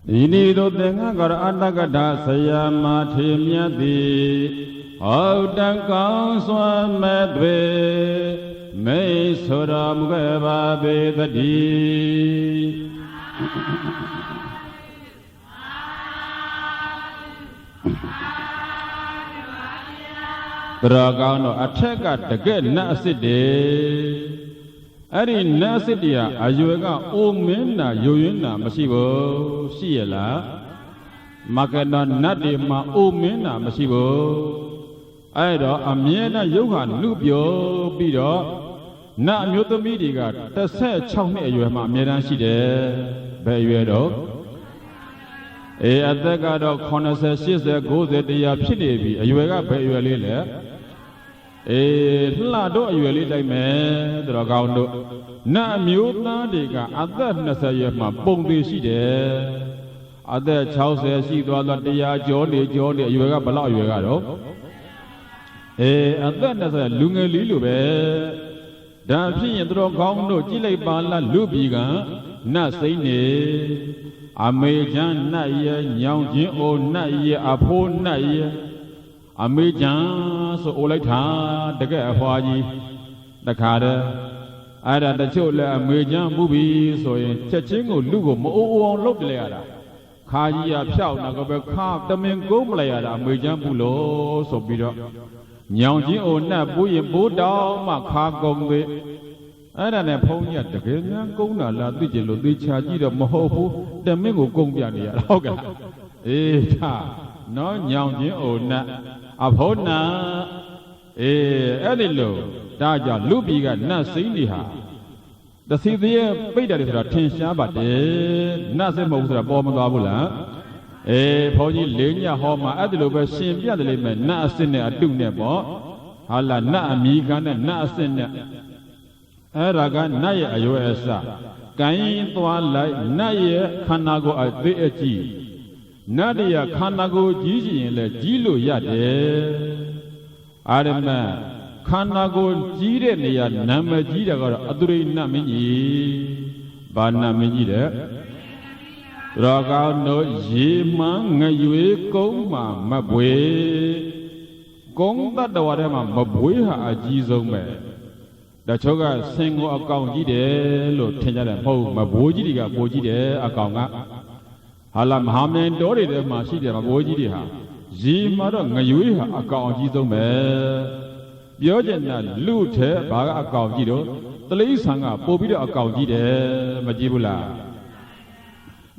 Inido dengan kar anagada saya mati miati, audan kau suamedwe, mei suram kebabe tadi. Teragano aceka deket naside, ari nasidia ayuega umena yuyuna masibo siela, makana nadi ma umena masibo, airo amiena yuhan lubyo bido, na myotomidiga tase chawne ayuema amiena side, bayuero. Adagado connoisseur sister goes at the Yapshibi, a Yuega Bayuele. Lado Yueli like me, Dragando. Na Mutna diga, other Nasayama, Bondi Side. Other Chaucer, she was at the Jolly, Yuega Bala Yuegado. Other Nasa Lunga Lilube. Damping and Drogando, Gile Bala Lubiga, Nasine. Amejan na ye nyang jin o na ye apho na ye Amejan so o like tha takae a phwa ji takha de aida tachut le Amejan mu bi so yin chet chin ko lu ko ma o awng lop le ya da kha ji ya phyauk na ko be kha tamin ko ma lai ya da Amejan bu lo so pi do nyang jin o na bu yin bu daw ma kha kong de aida ne phong ji takae nyan kong na la ti chin lo ti cha ji do ma ho phu Tamin ko kong pya ni ya daဟုတ်ကဲ့အေးဒါနော်ညောင်ချင်းအိုနတ်အဖို့နာအဲ့ဒီလိုဒါကြောင့်လူပြည်ကနတ်စိမ့်နေဟာတစီသေးရဲ့ပိတ်တယ်ဆိုတာထင်ရှားပါတယ်နတ်စိမ့်မဟုတ်ဆိုတာပေါ်မသွားဘူးလားဘုန်းကြီးလေးညဟောမှာအဲ့ဒီလိုပဲရှင်ပြတယ်လိမ့်မယ်နတ်အစစ်နဲ့အတုနဲ့ပေါ့ဟာလာနတ်အမီကနဲ့နတ်အစစ်နဲ့အဲ့ဒါကနတ်ရဲ့အရွယ်အစကိုင်းသွားလိုက်နတ်ရဲ့ခန္ဓာကိုယ်အသေးအကြီးနတ်ရဲ့ခန္ဓာကိုယ်ကြီးရှိရင်လည်းကြီးလို့ရတယ်အာရမခန္ဓာကိုယ်ကြီးတဲ့နေရာနာမည်ကြီးတာကတော့အတုရိနတ်မင်းကြီးဘာနာမည်ကြီးတဲ့ရောကောင်းတို့ရေမှန်းငရွေကုန်းမှာမပွေကုန်းတတ္တဝါထဲမှာမပွေဟာအကြီးဆုံးပဲတချို့ကစင်ကိုအကောင်ကြီးတယ်လို့ထင်ကြတယ်မဟုတ်မဘိုးကြီးတွေကပိုကြီးတယ်အကောင်ကဟာလာမဟာမင်းတော်တွေထဲမှာရှိတယ်မဘိုးကြီးတွေဟာရေမှာတော့ငရွေးဟာအကောင်အကြီးဆုံးပဲပြောချင်တာလူထဲဘာကအကောင်ကြီးတော့တလိษံကပို့ပြီးတော့အကောင်ကြီးတယ်မကြည့်ဘူးလား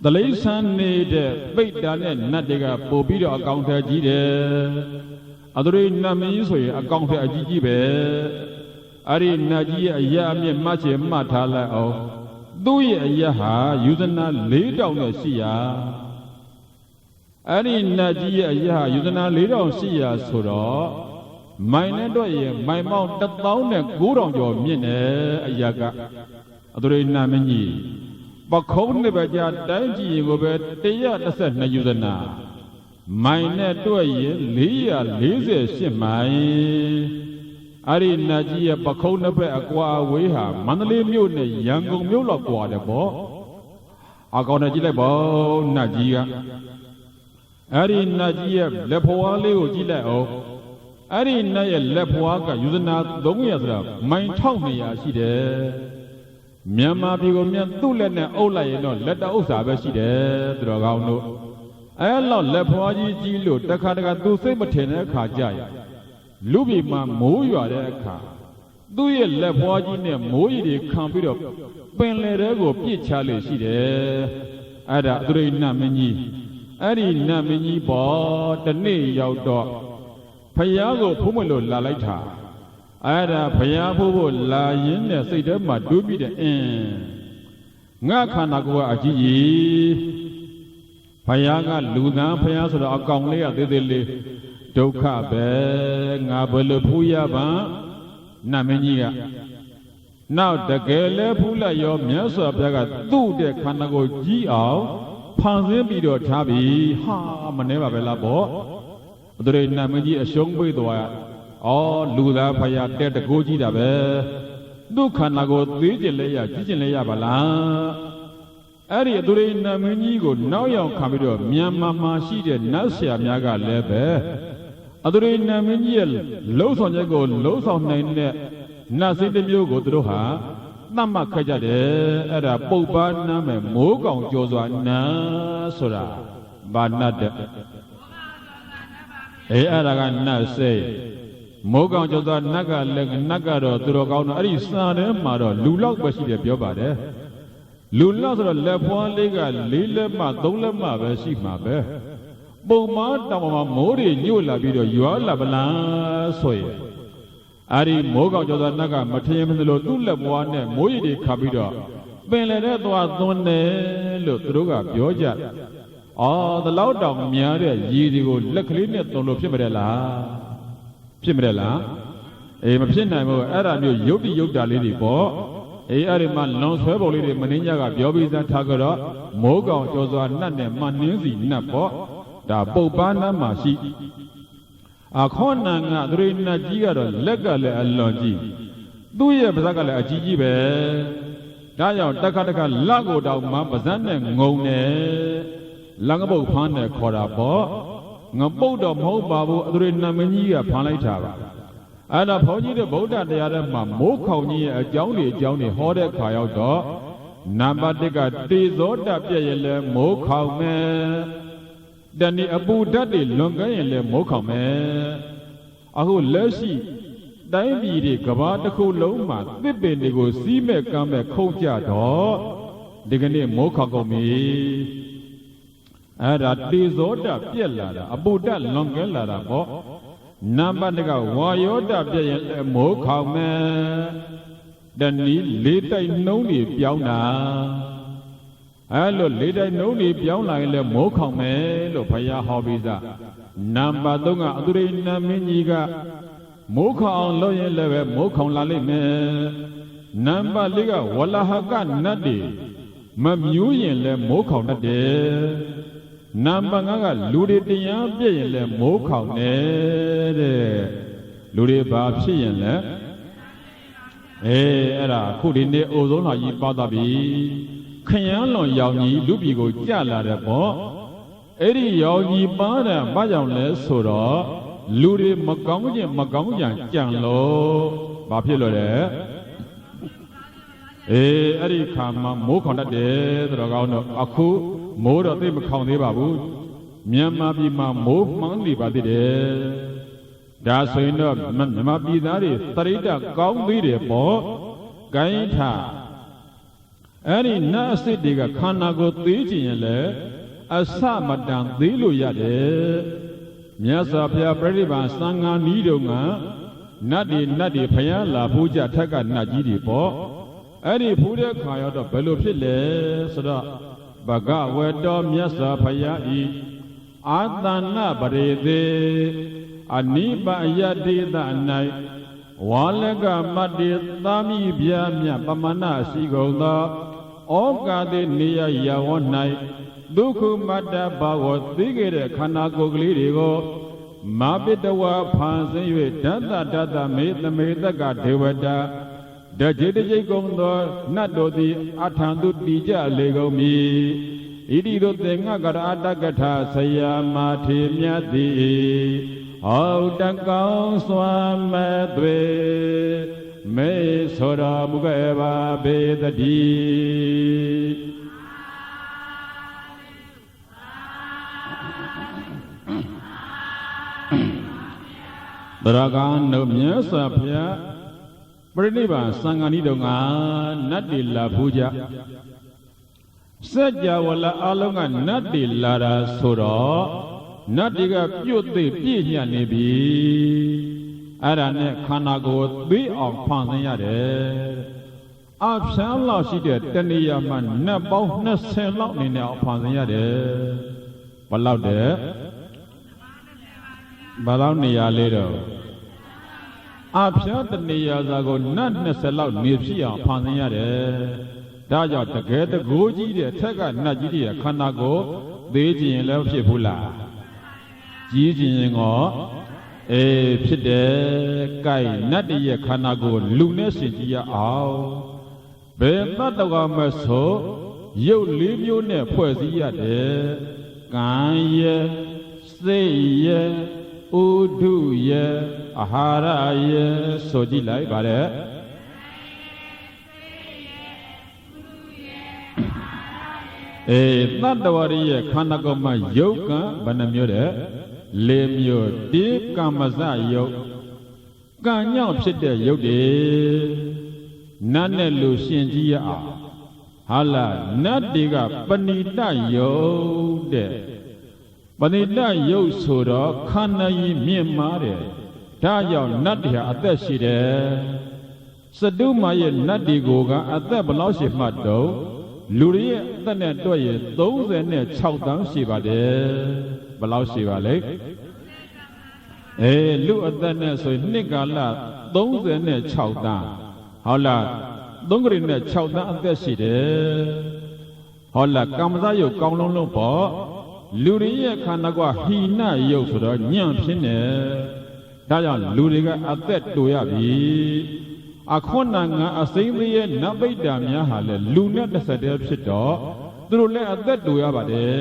တလိษံနေတဲ့ပိတ်တာနဲ့နတ်တွေကပို့ပြီးတော့အကောင်ထဲကြီးတယ်အသူတွေနတ်မင်းဆိုရင်အကောင်ထဲအကြီးကြီးပဲအဲ့ဒီနတ်ကြီးရဲ့အရာအမြင့်မှတ်ချင်မှတ်ထားလိုက်အောင်သူ့ရဲ့အရာဟာယူဇနာ4000နဲ့ရှိရာအဲ့ဒီနတ်ကြီးရဲ့အရာဟာယူဇနာ4000ရှိရာဆိုတော့မိုင်နဲ့တော့ရင်မိုင်ပေါင်း19000ကျော်မြင့်တယ်အရာကအသူရိနတ်မင်းကြီးပခုံးနှစ်ပါးကြာတိုင်းကြည့်ရင်ကိုပဲ112ယူဇနာမိုင်နဲ့တော့ရင်448မိုင်အဲ့ဒီနတ်ကြီးရဲ့ပခုံးနှစ်ဖက်အကွာအဝေးဟာမန္တလေးမြို့နဲ့ရန်ကုန်မြို့လောက်ကွာတယ်ပေါ့အကောင်နဲ့ကြည့်လိုက်ပေါ့နတ်ကြီးကအဲ့ဒီနတ်ကြီးရဲ့လက်ဖွားလေးကိုကြည့်လိုက်အောင်အဲ့ဒီနတ်ရဲ့လက်ဖွားကယူဇနာ300ဆိုတာမိုင်1200ရှိတယ်မြန်မာပြည်ကိုမြန်သူ့လက်နဲ့အုပ်လိုက်ရင်တော့လက်တအုပ်စာပဲရှိတယ်သူတော်ကောင်းတို့အဲ့လောက်လက်ဖွားကြီးကြီးလို့တခါတခါသူစိတ်မထင်တဲ့အခါကြရလူပြည်မှာမိုးရွာတဲ့အခါသူ့ရဲ့လက်ဖွားကြီးနဲ့မိုးရီတွေခံပြီးတော့ပင်လယ်ထဲကိုပြစ်ချလေရှိတယ်အဲ့ဒါသူရိနတ်မင်းကြီးအဲ့ဒီနတ်မင်းကြီးပေါ်တနေ့ရောက်တော့ဖယားကိုဖုံးမလို့လာလိုက်တာအဲ့ဒါဖယားဖို့လာရင်းနဲ့စိတ်ထဲမှာတွေးပြီးတဲ့ငါခန္ဓာကိုယ်ကအကြီးကြီးဖယားကလူသားဖယားဆိုတော့အကောင်လေးကသေးသေးလေးဒုက္ခပဲငါဘယ်လိုဖူးရပါနတ်မင်းကြီးကနောက်တကယ်လဲဖူးလိုက်ရောမြတ်စွာဘုရားကသူ့တဲ့ခန္ဓာကိုယ်ကြီးအောင်ဖန်ဆင်းပြီးတော့ထားပြီးဟာမနှဲပါပဲလားပေါ့သူတွေနတ်မင်းကြီးအရှုံးပေးသွားလူသားဖယားတဲ့တကိုးကြီးတာပဲသူ့ခန္ဓာကိုယ်သေးကျင်လဲရကြီးကျင်လဲရပါလား အဲ့ဒီသူရိနာမင်းကြီးကိုနောက်ရောက်ခံပြီးတော့မြန်မာမှာရှိတဲ့နတ်ဆရာများကလည်းပဲသူရိနာမင်းကြီးရဲ့လှုပ်ဆောင်ချက်ကိုလှုပ်ဆောင်နိုင်တဲ့နတ်စိတ်တစ်မျိုးကိုသူတို့ဟာသတ်မှတ်ခဲ့ကြတယ်အဲ့ဒါပုပ္ပန်းနာမယ်မိုးကောင်ကြော်စွာနာဆိုတာဘာနတ်တဲ့အဲ့ဒါကနတ်စိတ်မိုးကောင်ကြော်စွာနတ်ကလည်းနတ်ကတော့သူတော်ကောင်းတော့အဲ့ဒီစာထဲမှာတော့လူလောက်ပဲရှိတယ်ပြောပါတယ်လူလောက်ဆိုတော့လက်ဖွားလေးက4လက်မှ3လက်မှပဲရှိမှာပဲပုံမတောင်မှာမိုးတွေညို့လာပြီးတော့ရွာလာပလားဆိုရင်အဲ့ဒီမိုးကောင်ကျော်သားနတ်ကမထင်မသလိုသူ့လက်ပွားနဲ့မိုးရည်တွေခပ်ပြီးတော့ပင်လယ်ထဲသွားသွန်းတယ်လို့သူတို့ကပြောကြတယ်။အော်ဒီလောက်တောင်များတဲ့ရည်တွေကိုလက်ကလေးနဲ့သွန်းလို့ဖြစ်မတယ်လား။ဖြစ်မတယ်လား။အေးမဖြစ်နိုင်ဘူးအဲ့ဒါမျိုးရုပ်တိရုပ်တာလေးတွေပေါ့။အေးအဲ့ဒီမှာလွန်ဆွဲပုံလေးတွေမင်းကြီးကပြောပြီးသားထားကြတော့မိုးကောင်ကျော်သားနတ်နဲ့မှနှင်းစီနတ်ပေါ့။ဒါပုပ္ပန်းနတ်မှာရှိခေါနန်ကသူရိနာကြီးကတော့လက်ကလည်းအလွန်ကြီးသူ့ရဲ့ပါးစပ်ကလည်းအကြီးကြီးပဲဒါကြောင့်တခါလက်ကိုတောင်မှပါးစပ်နဲ့ငုံတယ်လက်ငပုတ်ဖမ်းတယ်ခေါ်တာပေါ့ငပုတ်တော့မဟုတ်ပါဘူးသူရိနာမင်းကြီးကဖမ်းလိုက်တာပါအဲ့ဒါဘုန်းကြီးတို့ဗုဒ္ဓတရားထဲမှာမိုးခေါင်ကြီးရဲ့အကြောင်းတွေဟောတဲ့ခါရောက်တော့နံပါတ်1ကတေဇောတပြည့်ရဲ့လဲမိုးခေါင်မယ်တဏီအပူဓာတ်တွေလွန်ကဲရင်လည်းမိုးခေါင်မယ်အခုလက်ရှိတိုင်းပြည်တွေကဘာတစ်ခုလုံးမှာသစ်ပင်တွေကိုစီးမဲ့ကမ်းမဲ့ခုတ်ကြတော့ဒီကနေ့မိုးခေါင်ကုန်ပြီအဲ့ဒါတေဇောဓာတ်ပြက်လာတာအပူဓာတ်လွန်ကဲလာတာပေါ့နံပါတ်2ကဝါယောဓာတ်ပြက်ရင်လည်းမိုးခေါင်မယ်တဏီလေးတိုက်နှုံးတွေပြောင်းတာအဲ့လိုလေးတိုင်းနှုံးတွေပြောင်းလာရင်လည်းမိုးခေါင်မယ်လို့ဘုရားဟောပြီးသားနံပါတ်3ကအသူရိနာမင်းကြီးကမိုးခေါင်အောင်လုပ်ရင်လည်းပဲမိုးခေါင်လာလိမ့်မယ်နံပါတ်4ကဝလဟကနတ်တွေမမြူးရင်လည်းမိုးခေါင်တတ်တယ်နံပါတ်5ကလူတွေတရားပြည့်ရင်လည်းမိုးခေါင်တယ်တဲ့လူတွေဘာဖြစ်ရင်လဲအဲ့ဒါခုဒီနေ့အိုဆုံးလာကြီးပါသွားပြီခရမ်းလွန်ရောင်ကြီးလူပြည်ကိုကြလာတယ်ပေါ့အဲ့ဒီရောင်ကြီးပါတာဘာကြောင့်လဲဆိုတော့လူတွေမကောင်းခြင်းမကောင်းကြံကြံလို့ဘာဖြစ်လို့လဲအဲ့ဒီခါမှာမိုးခေါင်တတ်တယ်ဆိုတော့ကောင်းတော့အခုမိုးတော့သိမခေါင်သေးပါဘူးမြန်မာပြည်မှာမိုးမှန်းနေပါသေးတယ်ဒါဆိုရင်တော့မြန်မာပြည်သားတွေသရိတကောင်းသေးတယ်ပေါ့ဂိုင်းထအဲ့ဒီနတ်အစစ်တွေကခန္ဓာကိုယ်သေးခြင်းရင်လည်းအစမတန်သေးလို့ရတယ်မြတ်စွာဘုရားပြိဋိဘံသံဃာနီးတုံကနတ်တွေဖယားလာဖူးကြထက်ကနတ်ကြီးတွေပေါ့အဲ့ဒီဖူးတဲ့ခါရောက်တော့ဘယ်လိုဖြစ်လဲဆိုတော့ဘဂဝေတောမြတ်စွာဘုရားဤအာသနာပရိသေအနိပယတိတ၌ဝါလကမတ္တိသာမိဗျာမြပမနရှိကုန်သောဩကာတိနေယယဝ၌ဒုက္ခမတ္တဘာဝသိခဲ့တဲ့ခန္ဓာကိုယ်ကလေးတွေကိုမာပိတဝါဖန်ဆင်း၍ဓတ္တမေသမေတ္တကဒေဝတာတจิตจิตကုန်သောနတ်တို့သည်အထံသူတည်ကြလေကုန်မည်ဣတိတို့သင်္ဃကရအတ္တကထာဆရာမာထေမြတ်သည်ဟောတကောင်းစွာမဲ့သွေမေဆိုတော်မူခဲ့ပါပေတည်းတရကံတို့မြတ်စွာဘုရားပြိဋိဘံသံဃာနီးတုံကနတ်တွေလာဖူးကြစัจ java လာအလုံးကနတ်တွေလာတာဆိုတော့နတ်တွေကပြုတ်သိပြည့်ညံ့နေပြီအဲ့ဒါနဲ့ခန္ဓာကိုယ်သိအောင်ဖန်ဆင်းရတယ်အဖြန်းလောက်ရှိတဲ့တဏှာမှာနတ်ပေါင်း20လောက်နေနဲ့အောင်ဖန်ဆင်းရတယ်ဘယ်လောက်တဲ့ဘယ်လောက်နေရလဲတော့အဖြန်းတဏှာစာကိုနတ်20လောက်နေဖြစ်အောင်ဖန်ဆင်းရတယ်ဒါကြောင့်တကယ်တကိုးကြီးတဲ့ထက်ကနတ်ကြီးတွေခန္ဓာကိုယ်သေးခြင်းရင်လည်းဖြစ်ဘူးလားကြီးခြင်းရင်ကောဖြစ်တယ်။ကိုင်နတ်တရဲ့ခန္ဓာကိုယ်လူနဲ့ရှင်ကြည့်ရအောင်ဘယ်တတ်တော်မဆို ရုပ်လေးမျိုးနဲ့ဖွဲ့စည်းရတယ်ကံရဲ့စိတ်ရဲ့ဥဒုရဲ့အာဟာရရဲ့ဆိုကြည့်လိုက်ပါတဲ့သတ္တဝရရဲ့ခန္ဓာကိုယ်မှာယုတ်ကံဘယ်နှမျိုးတဲ့၄မျိုးဒီကမ္မစယုတ်ကံညောင့်ဖြစ်တဲ့ယုတ်တွေနတ်နဲ့လူရှင်ကြည့်ရအောင်ဟာလာနတ်တွေကပဏိတယုတ်တဲ့ပဏိတယုတ်ဆိုတော့ခန္ဓာကြီးမြင့်မားတယ်ဒါကြောင့်နတ်တွေဟာအသက်ရှိတယ်စတုမာရဲ့နတ်တွေကိုကအသက်ဘယ်လောက်ရှိမှတ်တော့လူတွေရဲ့အသက်နဲ့တွက်ရင်36တန်းရှိပါတယ်ဘယ်လောက်ရှိပါလဲလူအသက်နဲ့ဆိုရင်နှစ်ကာလ36တန်းဟုတ်လား3ကရနဲ့6တန်းအသက်ရှိတယ်ဟုတ်လားကမ္မဇယုတ်ကောင်းလုံးပေါ့လူတွေရဲ့ခန္ဓာကဟိနယုတ်ဆိုတော့ညံ့ဖြစ်နေဒါကြောင့်လူတွေကအသက်တူရပြီအခုနငါအစိမ့်သေးရဲ့နဗိဒ္ဓများဟာလေလူနဲ့တစ်ဆက်တည်းဖြစ်တော့သူတို့လည်းအသက်တူရပါတယ်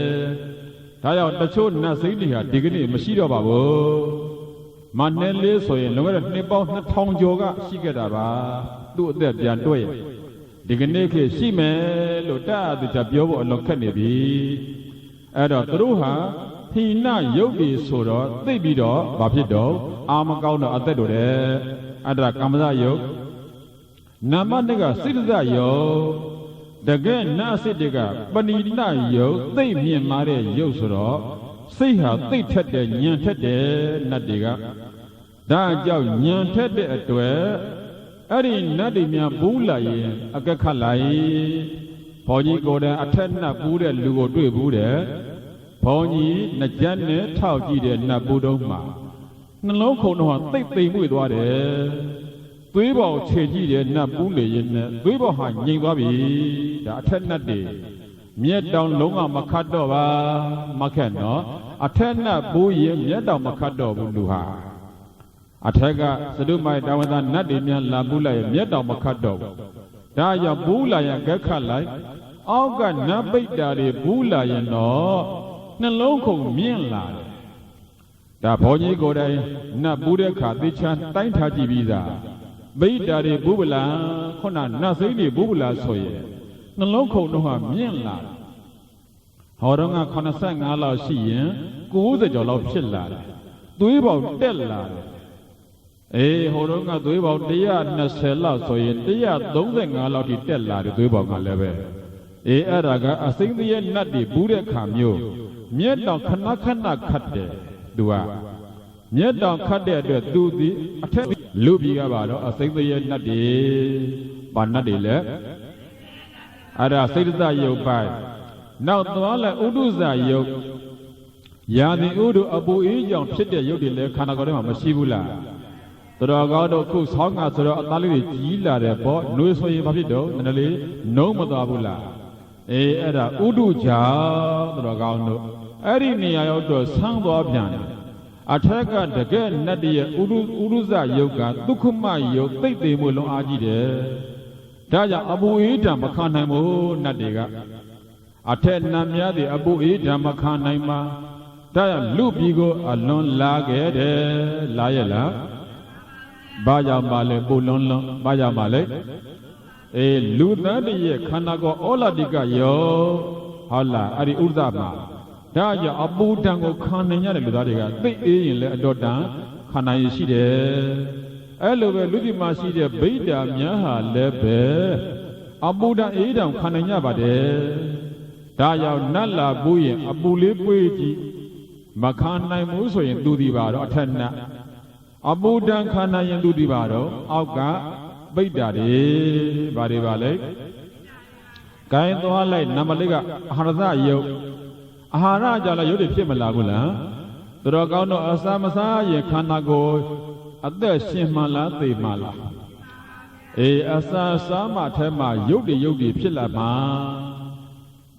ဒါကြောင့်တချို့နတ်စိမ့်တွေဟာဒီကနေ့မရှိတော့ပါဘူးမနဲ့လေးဆိုရင်လွန်ခဲ့တဲ့နှစ်ပေါင်း2000ကျော်ကရှိခဲ့တာပါသူ့အသက်ပြန်တွက်ရဒီကနေ့ခေတ်ရှိမယ်လို့တအားသူจะပြောဖို့အလွန်ခက်နေပြီအဲ့တော့သူတို့ဟာဟိနယုတ်တွေဆိုတော့သိပြီးတော့ဘာဖြစ်တော့အာမကောင်းတော့အသက်တူတယ်အဲ့ဒါကမ္မဇယုတ်နာမတကစိတ္တယုတ်တကယ်နာစိတ္တကပဏိတယုတ်သိမြင့်မာတဲ့ယုတ်ဆိုတော့စိတ်ဟာသိထက်တဲ့ဉာဏ်ထက်တဲ့နတ်တွေကဒါကြောင့်ဉာဏ်ထက်တဲ့အတွက်အဲ့ဒီနတ်တွေများဘူးလာရင်အကက်ခတ်လိုက်ဘောကြီးကိုယ်တိုင်အထက်နတ်ဘူးတဲ့လူကိုတွေ့ဘူးတဲ့ဘောကြီးနှကြက်နဲ့ထောက်ကြည့်တဲ့နတ်ဘူးတုံးမှာနှလုံးခုန်တော့သိပ်သိမ်မွေ့သွားတယ်သွေးပေါခြေကြည့်တဲ့နတ်ဘူးလေရင်နဲ့သွေးပေါဟာငြိမ်သွားပြီဒါအထက်နတ်တွေမြက်တောင်လုံးဝမခတ်တော့ပါမခက်နော်အထက်နတ်ဘူးရင်မြက်တောင်မခတ်တော့ဘူးလူဟာအထက်ကသတုမိုက်တာဝတနတ်တွေများလာဘူးလိုက်မြက်တောင်မခတ်တော့ဘူးဒါကြောင့်ဘူးလာရင်ကက်ခတ်လိုက်အောက်ကနတ်ပိတ္တာတွေဘူးလာရင်တော့နှလုံးခုန်မြင့်လာတယ်ဒါဘောကြီးကိုယ်တိုင်နတ်ဘူးတဲ့ခါသေချာတိုင်းထားကြည့်ပြီးသားပိတ္တာတွေဘူးပလားခုနနတ်စိမ့်တွေဘူးပလားဆိုရင်နှလုံးခုန်တော့ဟာမြင့်လာတယ်ဟောတော့က85လောက်ရှိရင်90ကျော်လောက်ဖြစ်လာတယ်သွေးပေါတက်လာတယ်ဟိုတော့ကသွေးပေါ120လောက်ဆိုရင်135လောက်ထိတက်လာတယ်သွေးပေါကလည်းပဲအဲ့ဒါကအစိမ့်ရဲ့နတ်တွေဘူးတဲ့ခါမျိုးမြက်တောင်ခဏခဏခတ်တယ်သူကမြက်တောင်ခတ်တဲ့အတွက်သူဒီအထက်လူပြည်ကပါတော့အစိမ့်ရဲ့နတ်တွေဘာနတ်တွေလဲအဲ့ဒါစိတ္တယုတ်ပိုင်းနောက်သွားလဲဥဒုဇယုတ်ယာတိဥဒုအပူအေးကြောင့်ဖြစ်တဲ့ယုတ်တွေလည်းခန္ဓာကိုယ်ထဲမှာမရှိဘူးလားတော်ကောင်းတို့ခုဆောင်းကဆိုတော့အသားလေးတွေကြီးလာတယ်ပေါ့နှွေးဆိုရင်ဘာဖြစ်တော့နည်းနည်းလေးနှုံးမသွားဘူးလားအဲ့ဒါဥဒုကြောင့်တော်ကောင်းတို့အဲ့ဒီနေရာရောက်တော့ဆန်းသွားပြန်တယ်အထက်ကတကယ်နတ်တရဲ့ဥဒုဇယုတ်ကဒုက္ခမယုတ်သိမ့်သိမ်မှုလုံးအားကြီးတယ်ဒါကြောင့်အပူအေးဓာမခံနိုင်ဘူးနတ်တွေကအထက်နတ်များတွေအပူအေးဓာမခံနိုင်မှာဒါကြောင့်လူပြည်ကိုအလွန်လာခဲ့တယ်လာရဲ့လားဘာကြောင့်ပါလဲပူလွန်ဘာကြောင့်ပါလဲလူသားတွေရဲ့ခန္ဓာကိုယ်ဩလာတိကယောဟုတ်လားအဲ့ဒီဥဒ္ဒမှာဒါကြောင့်အပူတံကိုခံနိုင်ရတဲ့လူသားတွေကသိအေးရင်လည်းအတော်တန်ခံနိုင်ရရှိတယ်အဲ့လိုပဲလူကြီးမှာရှိတဲ့ဗိဒ္ဓများဟာလည်းပဲအပူတံအေးတံခံနိုင်ရပါတယ်ဒါကြောင့်နတ်လာပူရင်အပူလေးပွေးကြည့်မခံနိုင်ဘူးဆိုရင်သူဒီပါတော့အထက်နတ်အပူတံခံနိုင်ရင်သူဒီပါတော့အောက်ကဗိဒ္ဓတွေဘာတွေပါလဲဂိုင်းသွားလိုက်နံပါတ်လေးကအဟာရဇယုတ်အာဟာရကြောင့်လည်းယုတ်တွေဖြစ်မလာဘူးလားတော်ကောင်းတော့အစာမစားရင်ခန္ဓာကိုယ်အသက်ရှင်မှလားသေမှလားအစာစားမှထဲမှာယုတ်တွေဖြစ်လာမှာ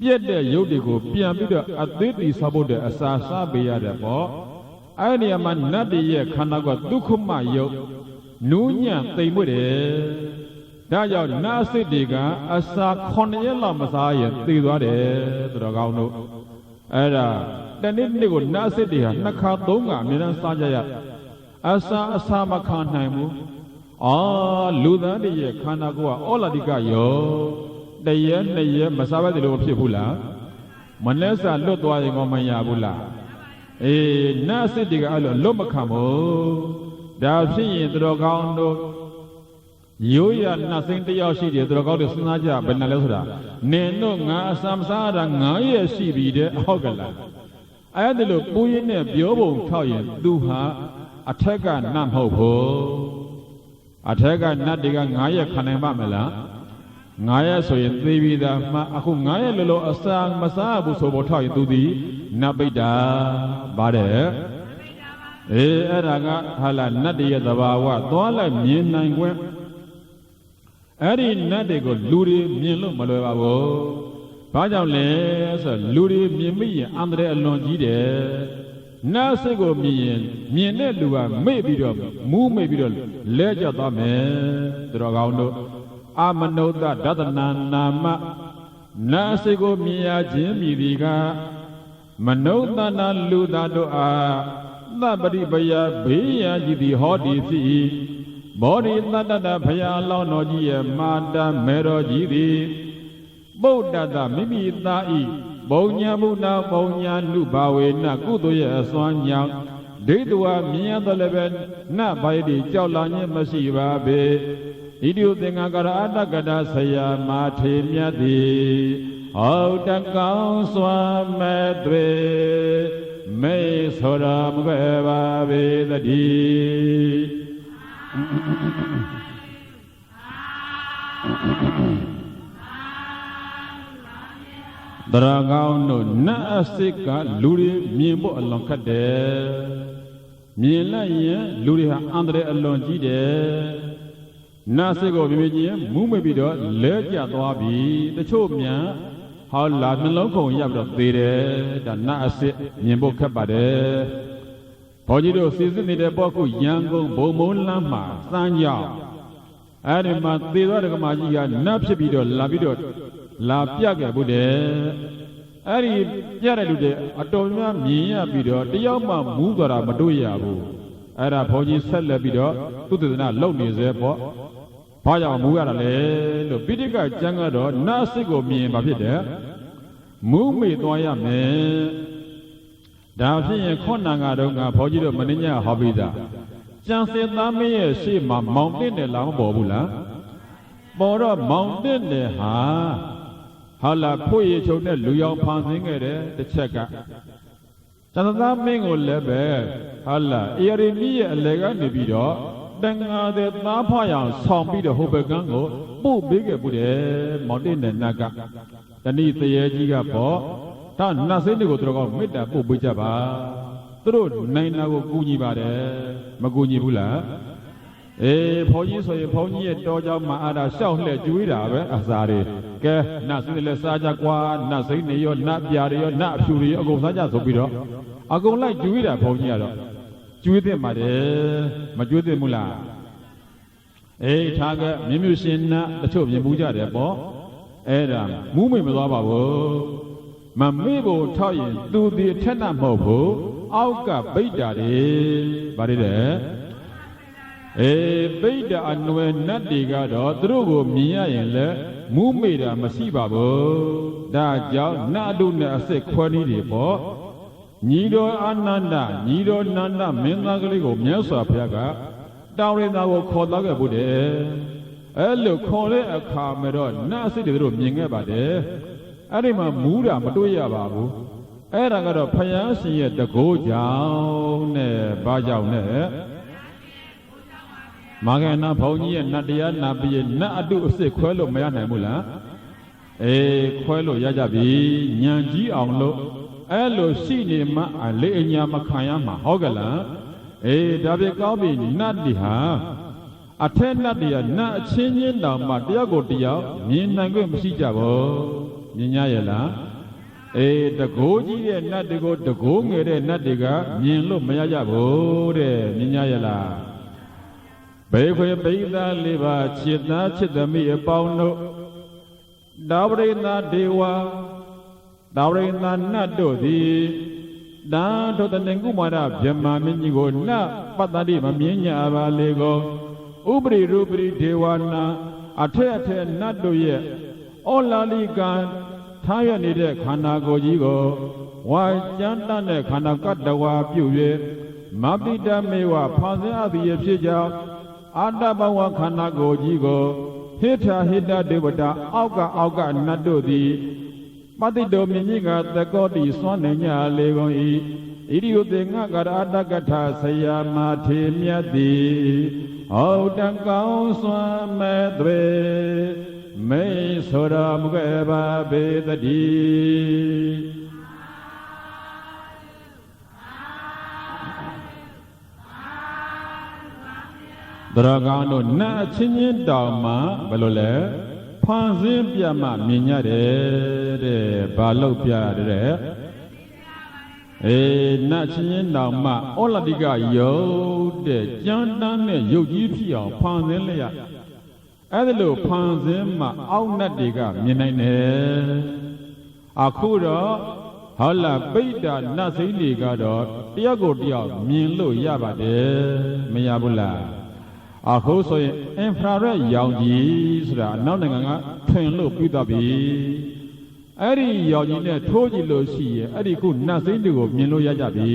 ပြက်တဲ့ယုတ်တွေကိုပြန်ပြီးတော့အသေးတည်ဆောက်ဖို့တဲ့အစာစားပေးရတယ်ပေါ့အဲ့ဒီမှာနတ်တွေရဲ့ခန္ဓာကဒုက္ခမယုတ်နူးညံ့သိမ်မွေ့တယ် ဒါကြောင့်နတ်စစ်တွေကအစာ9ရက်လောက်မစားရင်သေသွားတယ်သူတော်ကောင်းတို့အဲ့ဒါတနေ့နေ့ကိုနတ်စစ်တွေဟာ2ခါ3ခါအမြဲတမ်းစားကြရအစာမခံနိုင်ဘူးလူသားတွေရဲ့ခန္ဓာကိုယ်ကဩလာတိကယောတရက်2ရက်မစားဘဲတည်းလို့ဖြစ်ဘူးလားမနဲ့စာလွတ်သွားရင်ကောမရဘူးလားနတ်စစ်တွေကအဲ့လိုလွတ်မခံဘူးဒါဖြစ်ရင်သူတော်ကောင်းတို့ရိုးရနတ်စိန်တယောက်ရှိတယ်သူတော်ကောင်းတို့စဉ်းစားကြဘယ်နဲ့လဲဆိုတာနင်တို့ငါအစာမစားတာ9ရက်ရှိပြီတဲ့ဟုတ်ကလားအဲ့ဒါလို့ပူရင်းနဲ့ပြောပုံထောက်ရင်သူဟာအထက်ကနတ်မဟုတ်ဘူးအထက်ကနတ်တွေက9ရက်ခံနိုင်ပါမလား9ရက်ဆိုရင်သေပြီးသားမှအခု9ရက်လောအစာမစားဘူးဆိုပေါ်ထောက်ရင်သူဒီနတ်ပိတ္တာပါတယ်အဲ့ဒါကဟာလာနတ်တွေရဲ့သဘာဝသွားလိုက်မြင်နိုင်ခွင့်အဲ့ဒီနတ်တွေကိုလူတွေမြင်လို့မလွယ်ပါဘူး။ဘာကြောင့်လဲဆိုတော့လူတွေမြင်မိရင်အန္တရာယ်အလွန်ကြီးတယ်။နတ်စိတ်ကိုမြင်ရင်မြင်တဲ့လူကမေ့ပြီးတော့မူးမေ့ပြီးတော့လဲကျသွားမယ်။သူတော်ကောင်းတို့အမနုဿဒသနာနာမနတ်စိတ်ကိုမြင်ရခြင်းမြည်ဒီကမနုဿနာလူသားတို့အားသပ္ပတိပယဘေးရာကြီးသည်ဟောဒီဖြစ်ဘောဓိတတ္တဘုရားလောင်းတော်ကြီးရဲ့မာတမေတော်ကြီးသည်ပုဒ္ဒတမိမိသားဤဘုံညာမုနာဘုံညာနုဘာဝေနကုသိုလ်ရဲ့အစွမ်းကြောင့်ဒိဋ္ဌဝမြင်ရသလည်းပဲနတ်ဘိုင်းဒီကြောက်လာခြင်းမရှိပါပေဣတိယသင်္ဃကာရအတ္တကတာဆရာမာထေမြတ်သည်ဟောတကောင်းစွာမဲ့တွေမေဆိုရမကွယ်ပါပေတည်းတရာကောင်းတို့နတ်အစစ်ကလူတွေမြင်ဖို့အလွန်ခက်တယ်မြင်လိုက်ရင်လူတွေဟာအန္တရာယ်အလွန်ကြီးတယ်နတ်အစစ်ကိုမြင်ရင်မူးမိပြီးတော့လဲကျသွားပြီတချို့မြန်ဟောလာနှလုံးခုန်ရပ်ပြီးတော့သေတယ်ဒါနတ်အစစ်မြင်ဖို့ခက်ပါတယ်ဘောကြီးတို့စီစစ်နေတဲ့ပေါ့ခုရန်ကုန်ဘုံမုံလမ်းမှာစမ်းကြောက်အဲ့ဒီမှာသေသွားတဲ့ကမာကြီးကနတ်ဖြစ်ပြီးတော့လာပြခဲ့ဘူးတဲ့အဲ့ဒီပြတဲ့လူတွေအတော်များမြင်ရပြီးတော့တယောက်မှမူးသွားတာမတွေ့ရဘူးအဲ့ဒါဘုန်းကြီးဆက်လက်ပြီးတော့သူသေနာလုံနေစေပေါ့ဘာကြောင့်မူးရတာလဲလို့ပိဋကကျမ်းကတော့နတ်စစ်ကိုမြင်ပါဖြစ်တယ်မူးမေ့သွားရမယ်ဒါဖြစ်ရင်ခေါဏငါတော့ကဘုန်းကြီးတို့မင်းညဟောပြီးသားကျန်စစ်သားမင်းရဲ့ရှေ့မှာမောင်တင်တယ်လားမပေါ်ဘူးလားပေါ်တော့မောင်တင်တယ်ဟာလာဖို့ရချုံနဲ့လူရောင်ဖန်ဆင်းခဲ့တယ်တစ်ချက်ကကျန်သားမင်းကိုလည်းပဲလာအေရီမီရဲ့အလဲကနေပြီးတော့တန်ငါတဲ့သားဖွားရအောင်ဆောင်ပြီးတော့ဟိုဘက်ကန်းကိုပို့ပေးခဲ့ဘူးတယ်မောင်တင်တဲ့နတ်ကတဏိတရေကြီးကပေါ့ဒါနတ်စိတ်တွေကိုတို့ကမေတ္တာပို့ပေးကြပါသူတို့နိုင်တာကိုကူညီပါတယ်မကူညီဘူးလားဘုန်းကြီးဆိုရင်ဘုန်းကြီးရဲ့တော်ကြောင့်မှအားဒါရှောက်လှဲ့ကျွေးတာပဲအစာတွေကဲနတ်စိတ်လည်းစားကြကွာနတ်စိတ်တွေရောနတ်ပြာတွေရောနတ်အဖြူတွေရောအကုန်စားကြဆိုပြီးတော့အကုန်လိုက်ကျွေးတာဘုန်းကြီးကတော့ကျွေးသင့်ပါတယ်မကျွေးသင့်ဘူးလားထားကမြင်းမြူရှင်နတ်တချို့မြင်မှုကြတယ်ပေါ့အဲ့ဒါမူးမိတ်မသွားပါဘူးမမေ့ဖို့ထောက်ရင်သူဒီအထက်နတ်မဟုတ်ဘူးအောက်ကဗိဒ္ဓါတွေဗါတယ်ဗိဒ္ဓအနွယ်နတ်တွေကတော့သူတို့ကိုမြင်ရရင်လည်းမူးမေ့တာမရှိပါဘူးဒါကြောင့်နတ်တို့နဲ့အစစ်ခွဲနည်းတွေပေါ့ညီတော်အာနန္ဒညီတော်နန္ဒမင်းသားကလေးကိုမြတ်စွာဘုရားကတောင်းရင်းသားကိုခေါ်သွားခဲ့ဘူးတဲ့အဲ့လိုခေါ်တဲ့အခါမှာတော့နတ်အစစ်တွေတို့မြင်ခဲ့ပါတယ်အဲ့ဒီမှာမူးတာမတွေ့ရပါဘူးအဲ့ဒါကတော့ဘုရားရှင်ရဲ့တကိုးကြောင့်နဲ့ဘာကြောင့်နဲ့မာဂနာဘုန်းကြီးရဲ့နတ်တရားနာပြီးနတ်အတုအစစ်ခွဲလို့မရနိုင်ဘူးလားခွဲလို့ရကြပြီညံကြီးအောင်လို့အဲ့လိုရှိနေမှအလေးအညာမခံရမှာဟုတ်ကလားဒါပြကောင်းပြီနတ်တွေဟာအထက်နတ်တွေကနတ်အချင်းချင်းတောင်မှတယောက်ကိုတယောက်မြင်နိုင်ခွင့်မရှိကြဘူးမြင်ရရဲ့လားတကိုးကြီးတဲ့နတ်တွေကိုတကိုးငယ်တဲ့နတ်တွေကမြင်လို့မရကြဘူးတဲ့မြင်ရရဲ့လား ဘေခွေပိသားလေးပါချစ်သားချစ်သမီးအပေါင်းတို့ဒါဝရိနာဒေဝဒါဝရိနာနတ်တို့သည်ဒါတို့တနေကုမာရဗြဟ္မာမင်းကြီးကိုနတ်ပတ္တိမမြင်ညာပါလေကိုဥပရိရူပရိဒေဝနာအထက်အထက်နတ်တို့ရဲ့ဩလာလိကံထားရနေတဲ့ခန္ဓာကိုယ်ကြီးကိုဝါကျမ်းတတ်တဲ့ခန္ဓာကတ္တဝါပြု၍မပိတမေဝဖန်ဆင်းအပ်သည်ဖြစ်ကြောင်းအာတဘဝခန္ဓာကိုယ်ကြီးကိုဟိထာဟိတဒေဝတာအောက်ကနတ်တို့သည်ပတိတောမြင့်ကြီးကသကောတိစွမ်းနေညာလေကုန်၏ဣရိယုတေငါကရအတကထာဆရာမထေမြတ်သည်ဟောတံကောင်းစွမ်းမဲ့တွေမိတ်ဆိုတော်မူခဲ့ပါပေတည်းတရကောင်းတို့နတ်အချင်းချင်းတောင်မှဘယ်လိုလဲဖန်ဆင်းပြမှမြင်ရတယ်တဲ့ဘာလို့ပြရတဲ့နတ်ချင်းချင်းတောင်မှဩလတိကယုတ်တဲ့ကြမ်းတမ်းတဲ့ယုတ်ကြီးဖြစ်အောင်ဖန်ဆင်းလျက်အဲ့ဒါလို့ဖန်ဆင်းမှအောက်နတ်တွေကမြင်နိုင်တယ်အခုတော့ဟောလာပိဋ္ဌာနတ်စိန်တွေကတော့တယောက်ကိုတယောက်မြင်လို့ရပါတယ်မရဘူးလားအခုဆိုရင် infrared ရောင်ကြီးဆိုတာအနောက်နိုင်ငံကထွင်လို့ပြီးသွားပြီအဲ့ဒီရောင်ကြီးနဲ့ထိုးကြည့်လို့ရှိရင်အဲ့ဒီခုနတ်စိန်တွေကိုမြင်လို့ရကြပြီ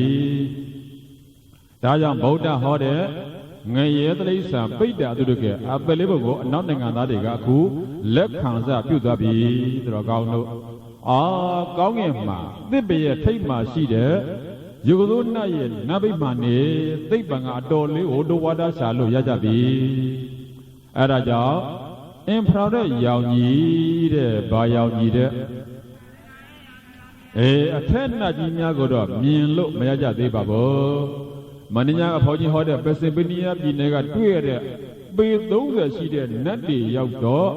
ဒါကြောင့်ဗုဒ္ဓဟောတဲ့ငရေတိရစ္ဆာန်ပိဋ္ဌာသူတို့ကအပယ်လေးဘုတ်ကိုအနောက်နိုင်ငံသားတွေကအခုလက်ခံစပြုသွားပြီဆိုတော့ကောင်းလို့ကောင်းငင်မှာသစ်ပရဲ့ထိတ်မှာရှိတဲ့ယုဂသောနတ်ရဲ့နတ်ဗိမာန်နေသိပ္ပံကအတော်လေးဟိုတိုဝါဒရှာလို့ရကြပြီအဲ့ဒါကြောင့်အင်ဖရာရက်ရောင်ကြီးတဲ့ဘာရောင်ကြီးတဲ့အထက်နတ်ကြီးများကိုတော့မြင်လို့မရကြသေးပါဘူးမန္တညာအဖော်ကြီးဟောတဲ့ပစိပနီယာပြည်နယ်ကတွေ့ရတဲ့ပေ30ရှိတဲ့နတ်တွေရောက်တော့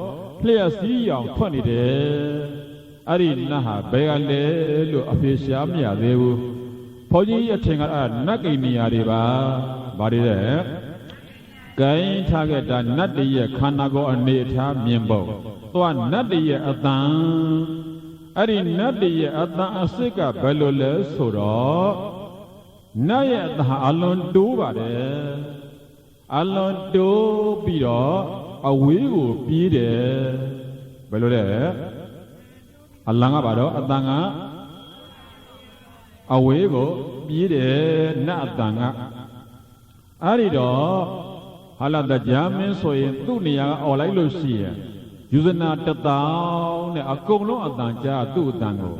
လျှက်စီးရောင်ထွက်နေတယ်အဲ့ဒီနတ်ဟာဘယ်ကလဲလို့အဖေရှားမရသေးဘူးဖော်ကြီးအထင်ကနတ်ကိနေရာတွေပါဗါတွေတဲ့ဂိုင်းထားခဲ့တာနတ်တွေရဲ့ခန္ဓာကိုယ်အနေအထားမြင်ဖို့သွားနတ်တွေရဲ့အတန်အဲ့ဒီနတ်တွေရဲ့အတန်အစစ်ကဘယ်လိုလဲဆိုတော့နတ်ရဲ့အတန်အလွန်တိုးပါတယ်အလွန်တိုးပြီးတော့အဝေးကိုပြေးတယ်ဘယ်လိုလဲအလံကပါတော့အတန်ကအဝေးကိုပြေးတယ်နတ်အတန်ကအဲ့ဒီတော့ဟာလာတကြမင်းဆိုရင်သူ့နေရာကအော်လိုက်လို့ရှိရင်ယူဇနာ1000နဲ့အကုန်လုံးအတန်ကြားသူ့အတန်ကို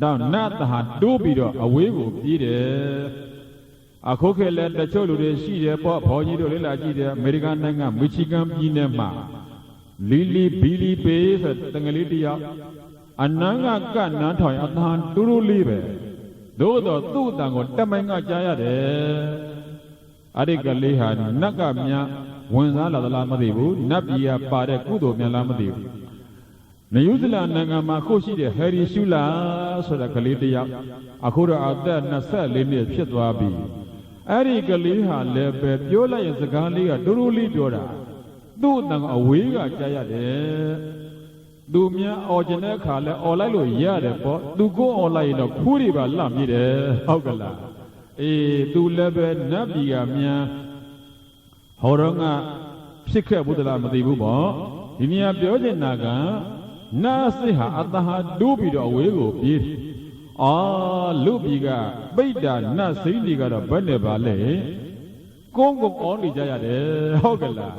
တော့နတ်တဟာတိုးပြီးတော့အဝေးကိုပြေးတယ်အခုခေတ်လည်းတချို့လူတွေရှိတယ်ပေါ့ဘောကြီးတို့လေးလာကြည့်တယ်အမေရိကန်နိုင်ငံမီချီဂန်ပြည်နယ်မှာလီလီဘီလီပေဆိုတငလေးတယောက်အနန်းကနန်းထောင်အတန်တူတူလေးပဲသို့တော့သူ့အတန်ကိုတမိုင်းကကြားရတယ်အဲ့ဒီကလေးဟာနတ်ကများဝင်စားလာသလားမသိဘူးနတ်ပြည်ကပါတဲ့ကုသိုလ်များလားမသိဘူးနယူးဇီလန်နိုင်ငံမှာခုရှိတဲ့ဟယ်ရီရှူလာဆိုတဲ့ကလေးတယောက်အခုတော့အသက်24နှစ်ဖြစ်သွားပြီအဲ့ဒီကလေးဟာလည်းပဲပြောလိုက်ရင်စကားလေးကတူတူလေးပြောတာသူ့အတန်ကအဝေးကကြားရတယ်သူများအော်ကျင်တဲ့အခါလဲအော်လိုက်လို့ရတယ်ပေါ့သူကိုအော်လိုက်ရင်တော့ခူးတွေပါလှမြည်တယ်ဟုတ်ကလားသူလည်းပဲနတ်ပြည်ကမြန်ဟောတော့ကဖြစ်ခဲ့ဘူးတလားမသိဘူးပေါ့ဒီနေရာပြောချင်တာကနတ်စစ်ဟာအတဟာတိုးပြီးတော့အဝေးကိုပြေးလူပြည်ကပိဋ္ဌာနတ်စိမ့်တွေကတော့ဘယ်နဲ့ပါလဲကုန်းအော်နေကြရတယ်ဟုတ်ကလား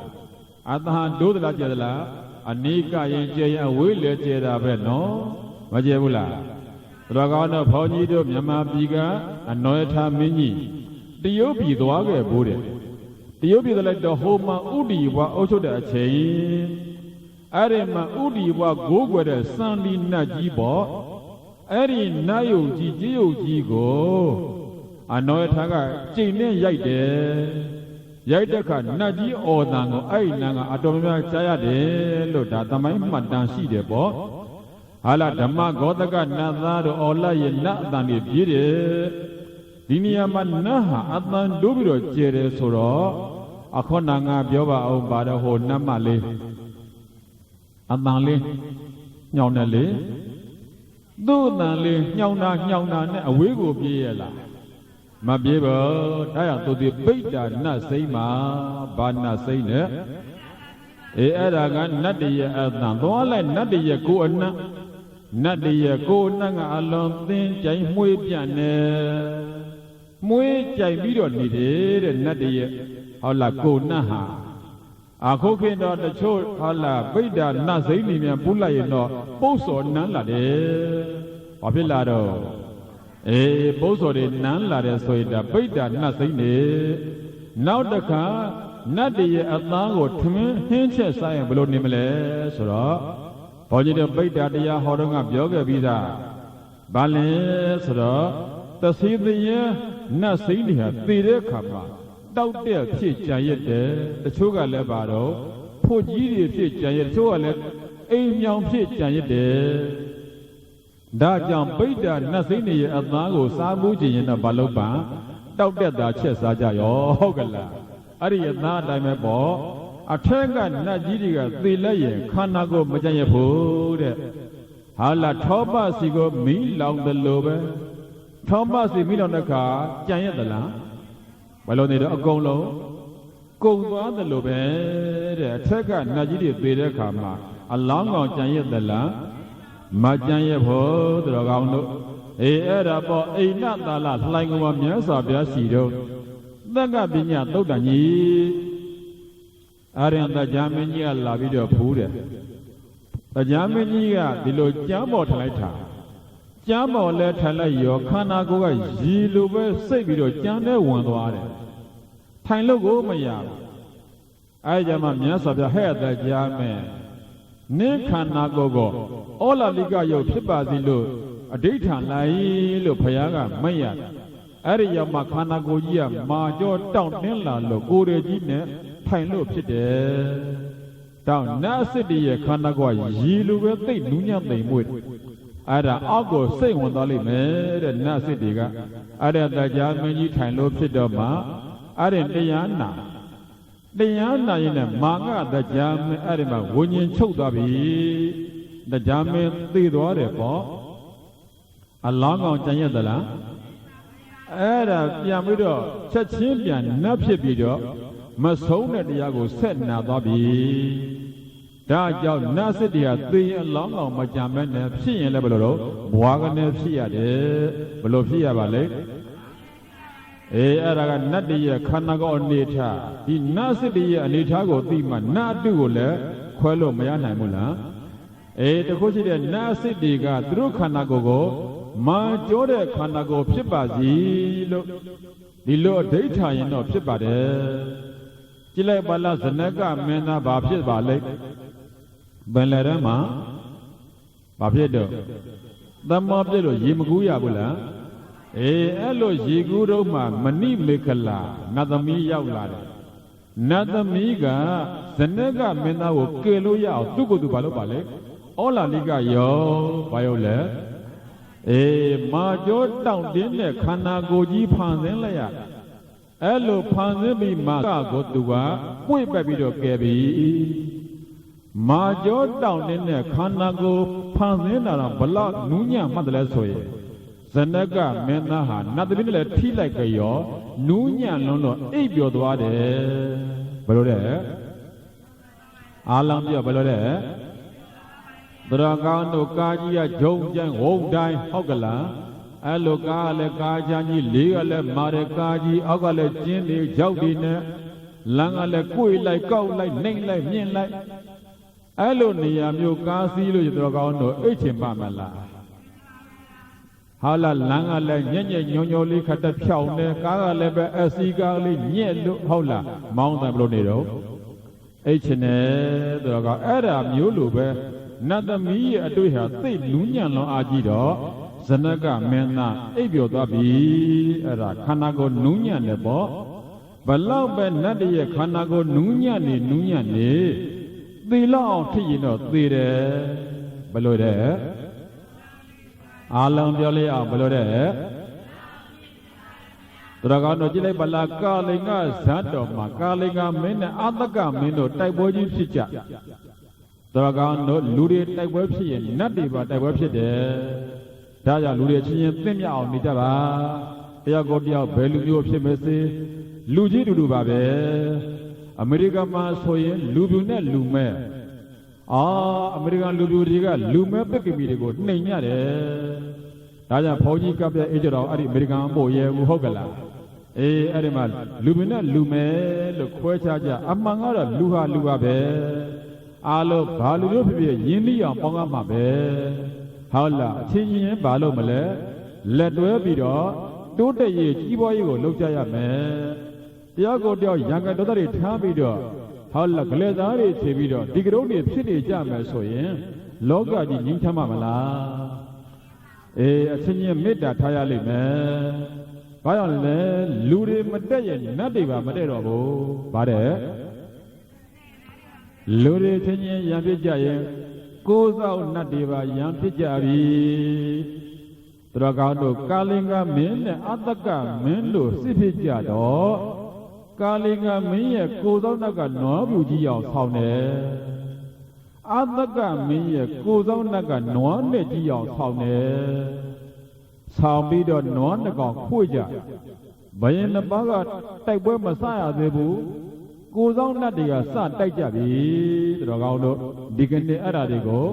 အတဟာတိုးသလားကျဲသလားအနိကရင်ကျဲရင်အဝေးလေကျဲတာပဲနော်မကျဲဘူးလားတော်ကောင်းတော့ဖော်ကြီးတို့မြန်မာပြည်ကအနောယထာမင်းကြီးတရုတ်ပြည်သွားခဲ့ဘူးတဲ့တရုတ်ပြည်သွားလိုက်တော့ဟိုမှာဥတီဘွားအုပ်ချုပ်တဲ့အချိန်အဲ့ဒီမှာဥတီဘွားကိုးကွယ်တဲ့စံလီနတ်ကြီးပေါ့အဲ့ဒီနတ်ယုတ်ကြီးကြေးယုတ်ကြီးကိုအနောယထာကကျိန်နဲ့ရိုက်တယ်ရိုက်တဲ့အခါနတ်ကြီးအော်တန်ကိုအဲ့ဒီနန်းကအတော်များကြားရတယ်လို့ဒါသမိုင်းမှတ်တမ်းရှိတယ်ပေါ့ဟာလာဓမ္မဂောတကနတ်သားတို့အော်လိုက်ရင်နတ်အတန်တွေပြေးတယ်ဒီနေရာမှာနတ်ဟာအတန်တိုးပြီးတော့ကျဲတယ်ဆိုတော့ အခုနငါပြောပါအောင်ပါတော့ဟိုနတ်မလေးအတန်လေးညောင်းတယ်လေသူ့အတန်လေးညောင်းတာနဲ့အဝေးကိုပြေးရလားမပြေးပါဒါကြောင့်သူဒီပိဋ္ဌာနတ်စိမ့်မှာဘာနတ်စိမ့်နဲ့အဲ့ဒါကနတ်တရဲ့အတန်သွားလိုက်နတ်တရဲ့ကိုအနတ်နတ်တရဲ့ကိုအနတ်ကအလွန်သင်ကြိုင်မှွေးပြန့်နေမွေးကြိုင်ပြီးတော့နေတယ်တဲ့နတ်တရဲ့ဟုတ်လားကိုနတ်ဟာအခုခေတ်တော့တချို့ဟုတ်လားပိဋ္ဌာနတ်စိမ့်နေမြန်ပူးလိုက်ရင်တော့ပုတ်စော်နန်းလာတယ်ဘာဖြစ်လာတော့ပုတ်စော်တွေနန်းလာတယ်ဆိုရင်ဒါပိဋ္ဌာနတ်စိမ့်နေနောက်တစ်ခါနတ်တရဲ့အသားကိုထမင်းဟင်းချက်စားရင်ဘယ်လိုနေမလဲဆိုတော့ဘောကြီးတို့ပိဋ္ဌာတရားဟောတော့ကပြောခဲ့ပြီးသားဘာလဲဆိုတော့သစီသရဲ့နတ်စိမ့်တွေဟာသေတဲ့ခါမှာတောက်တဲ့ဖြစ်ကြံရက်တယ်တချို့ကလည်းပါတော့ဖို့ကြီးတွေဖြစ်ကြံရက်တချို့ကလည်းအိမ်မြောင်ဖြစ်ကြံရက်တယ်ဒါကြောင့်ပိဋ္ဌာနတ်စိမ့်တွေရဲ့အသားကိုစားမှုကြည့်ရင်တော့ဘာလို့ပါတောက်တဲ့သာချက်စားကြရောဟုတ်ကလားအဲ့ဒီအသားအတိုင်းပဲပေါ့အထက်ကနတ်ကြီးတွေကသေလက်ရင်ခန္ဓာကိုမကြံ့ရဘူးတဲ့ဟာလာထောပစီကိုမီးလောင်တယ်လို့ပဲထောပစီမီးလောင်တဲ့အခါကြံ့ရသလားဘယ်လိုနေတော့အကုန်လုံးကုန်သွားတယ်လို့ပဲတဲ့အထက်ကနတ်ကြီးတွေသေတဲ့အခါမှာအလောင်းကောင်ကြံ့ရသလားမကြံ့ရဖို့တော်ကောင်းတို့အဲ့ဒါပေါ့အိဏသာလလှိုင်ကောင်မြတ်စွာဘုရားရှိတော့သက္ကပညာသုတ်တန်ကြီးအာရယံတရားမင်းကြီးကလာပြီးတော့ဖူးတယ်တရားမင်းကြီးကဒီလိုကြမ်းပေါ်ထလိုက်တာကြမ်းပေါ်လဲထလိုက်ရောခန္ဓာကိုယ်ကရည်လိုပဲစိတ်ပြီးတော့ကြမ်းနဲ့ဝင်သွားတယ်ထိုင်လို့ကိုမရဘူးအဲကြမှာမြတ်စွာဘုရားဟဲ့တရားမင်းနင်းခန္ဓာကိုယ်ကိုဩလာလိကယုတ်ဖြစ်ပါစေလို့အဋိဌာန်လိုက်လို့ဘုရားကမိတ်ရတယ်အဲ့ဒီရောက်မှခန္ဓာကိုယ်ကြီးကမာကြောတောင့်တင်းလာလို့ကိုယ်ရည်ကြီးနဲ့ထိုင်လို့ဖြစ်တယ်။တောင့်နတ်စစ်တည်းရဲ့ခန္ဓာကိုယ်ရည်လိုပဲသိနူးညံ့သိမ်မွေ့အဲ့ဒါအောက်ကိုစိတ်ဝင်သွားလိမ့်မယ်တဲ့နတ်စစ်တွေကအဲ့ဒါတရားမင်းကြီးထိုင်လို့ဖြစ်တော့မှအဲ့ဒီတရားနာရင်လည်းမာငတရားမင်းအဲ့ဒီမှာဝิญဉ်ချုပ်သွားပြီတရားမင်းသိသွားတယ်ပေါ့အလောင်းကောင်ကြံရသလားအဲ့ဒါပြန်ပြီးတော့ချက်ချင်းပြန်နတ်ဖြစ်ပြီးတော့မဆုံးတဲ့တရားကိုဆက်နာသွားပြီဒါကြောင့်နတ်စစ်တရားသိရင်အလောင်းကောင်မကြံမဲ့နဲ့ဖြစ်ရင်လည်းဘယ်လိုတော့ဘွားကနေဖြစ်ရတယ်ဘယ်လိုဖြစ်ရပါလဲအဲ့ဒါကနတ်တရဲ့ခန္ဓာကိုယ်အနေထားဒီနတ်စစ်ရဲ့အနေထားကိုသိမှနတ်အတုကိုလည်းခွဲလို့မရနိုင်ဘူးလားတခုရှိတဲ့နတ်စစ်တွေကသူတို့ခန္ဓာကိုယ်ကိုမာကြောတဲ့ခန္ဓာကိုယ်ဖြစ်ပါစီလို့ဒီလိုအဋိဌာရင်တော့ဖြစ်ပါတယ်ကြည့်လိုက်ပါလားဇနကမင်းသားဘာဖြစ်ပါလဲဘယ်လဲထဲမှာဘာဖြစ်တော့သမောပြည့်လို့ရေမကူးရဘူးလားအဲ့လိုရေကူးတော့မှမဏိမေခလာနတ်သမီးရောက်လာတယ်နတ်သမီးကဇနကမင်းသားကိုကယ်လို့ရအောင်သူ့ကိုယ်သူဘာလုပ်ပါလဲဩလာလိကယောဘာရောက်လဲမာကြောတောင့်တင်းတဲ့ခန္ဓာကိုယ်ကြီးဖန်ဆင်းလိုက်ရအဲ့လိုဖန်ဆင်းပြီးမာကိုသူကပွေ့ပက်ပြီးတော့ကဲပြီမာကြောတောင့်တင်းတဲ့ခန္ဓာကိုယ်ဖန်ဆင်းတာတော့ဘလောက်နူးညံ့မှတ်တယ်လဲဆိုရင်ဇနကမင်းသားဟာနတ်သမီးနဲ့လည်းထိလိုက်ကြရောနူးညံ့လုံးတော့အိပ်ပျော်သွားတယ်ဘယ်လိုလဲအာလောင်ပြဘယ်လိုလဲသရကောင်းတို့ကာကြီးကဂျုံကျန်းဝုံတိုင်းဟုတ်ကလားအဲ့လိုကားလည်းကာချမ်းကြီးလေးကလည်းမာတဲ့ကာကြီးအောက်ကလည်းကျင်းနေရောက်ဒီနဲ့လမ်းကလည်းကိုယ်လိုက်ကောက်လိုက်နှိမ့်လိုက်မြင့်လိုက်အဲ့လိုနေရာမျိုးကားစီးလို့သရကောင်းတို့အိတ်ချင်ပါမလားဟာလာလမ်းကလည်းညက်ညက်ညုံညုံလေးခတ်တဲ့ဖြောင်းနေကားကလည်းပဲအစီကားလေးညက်လို့ဟုတ်လားမောင်းတယ်ဘလို့နေတော့အိတ်ချင်တယ်သရကောင်းအဲ့ဒါမျိုးလိုပဲနတ်သမီးရဲ့အတွေ့ဟာသိနူးညံ့လွန်အားကြီးတော့ဇနကမင်းသားအိပ်ပျော်သွားပြီအဲ့ဒါခန္ဓာကိုယ်နူးညံ့တယ်ပေါ့ဘလောက်ပဲနတ်ရဲ့ခန္ဓာကိုယ်နူးညံ့နေသေလောက်အောင်ဖြစ်ရင်တော့သေတယ်ဘယ်လိုလဲအာလုံးပြောလိုက်အောင်ဘယ်လိုလဲတ တော်ကောင်တို့ကြည့်လိုက်ပါလားကာလင်္ဂဇတ်တော်မှာကာလင်္ဂမင်းနဲ့အတကမင်းတို့တိုက်ပွဲကြီးဖြစ်ကြတော်ကောင်တို့လူတွေတိုက်ပွဲဖြစ်ရင်နတ်တွေပါတိုက်ပွဲဖြစ်တယ်ဒါကြောင့်လူတွေချင်းချင်းသိမြအောင်နေကြပါတယောက်ကိုတယောက်ဘယ်လူမျိုးဖြစ်မစေလူကြီးတူပါပဲအမေရိကန်မှာဆိုရင်လူပြူနဲ့လူမဲအမေရိကန်လူပြူတွေကလူမဲပက်ကမီတွေကိုနှိမ်ရတယ်ဒါကြောင့်ဘုန်းကြီးကပ်ပြအေးကြတော့အဲ့ဒီအမေရိကန်အမို့ရဲဘူးဟုတ်ကလားအဲ့ဒီမှာလူပြူနဲ့လူမဲလို့ခွဲခြားကြအမှန်ကတော့လူဟာလူပါပဲအားလုံးဘာလူမျိုးဖြစ်ဖြစ်ယဉ်လိအောင်ပေါင်းရမှာပဲဟုတ်လားအချင်းချင်းဘာလို့မလဲလက်တွဲပြီးတော့တိုးတက်ရေးကြီးပွားရေးကိုလုပ်ကြရမယ်တရားကိုတရားရံကတော်တွေထားပြီးတော့ဟုတ်လားကလေးသားတွေခြေပြီးတော့ဒီကရုံးတွေဖြစ်နေကြမယ်ဆိုရင်လောကကြီးငြိမ်းချမ်းမှာမလားအချင်းချင်းမေတ္တာထားရလိမ့်မယ်ဘာကြောင့်လဲလူတွေမတက်ရင်နတ်တွေပါမတက်တော့ဘူးဗါတဲ့လူတွေချင်းချင်းရံဖြစ်ကြရင်ကိုးစောက်နတ်တွေပါရံဖြစ်ကြပြီတော်ကောင်တို့ကာလင်္ဂမင်းနဲ့အတကမင်းတို့စစ်ဖြစ်ကြတော့ကာလင်္ဂမင်းရဲ့ကိုယ်ဆောင်နောက်ကနွားပြူကြီးအောင်ဆောင်းတယ်အတကမင်းရဲ့ကိုယ်ဆောင်နောက်ကနွားနဲ့ကြီးအောင်ဆောင်းတယ်ဆောင်းပြီးတော့နွားနှစ်ကောင်ခွေကြဘယင်နှစ်ပါးကတိုက်ပွဲမဆရသေးဘူးကိုယ်ဆောင်နတ်တွေကစတိုက်ကြပြီတော်ကောင်တို့ဒီကနေ့အဲ့ဓာတွေကို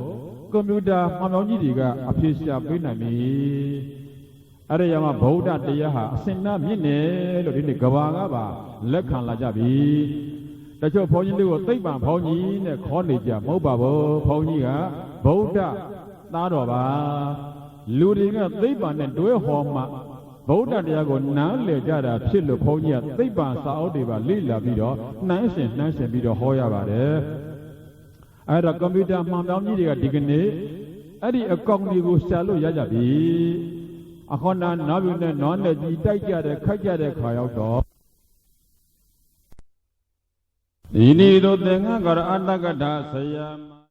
ကွန်ပျူတာမှန်ပေါင်းကြီးတွေကအဖြေရှာပေးနိုင်ပြီအဲ့ဒါကြောင့်ဗုဒ္ဓတရားဟာအစင်နာမြင့်တယ်လို့ဒီနေ့ကဘာကပါလက်ခံလာကြပြီတချို့ဘုန်းကြီးတွေကိုသိပ္ပံဘုန်းကြီးနဲ့ခေါ်နေကြမဟုတ်ပါဘူးဘုန်းကြီးကဗုဒ္ဓသားတော်ပါလူတွေကသိပ္ပံနဲ့တွဲဟောမှဗုဒ္ဓတရားကိုနားလည်ကြတာဖြစ်လို့ဘုန်းကြီးကသိပ္ပံစာအုပ်တွေပါလေ့လာပြီးတော့နှမ်းရှင်ပြီးတော့ဟောရပါတယ်အဲ့တော့ကွန်ပျူတာမှန်ပေါင်းကြီးတွေကဒီကနေ့အဲ့ဒီအကောင့်တွေကိုရှာလို့ရကြပြီအခုနားပြူနဲ့နွားနဲ့ကြီးတိုက်ကြတဲ့ခတ်ကြတဲ့ခါရောက်တော့ဒီနေ့တို့သင်္ဃကရအတ္တကထာဆယမ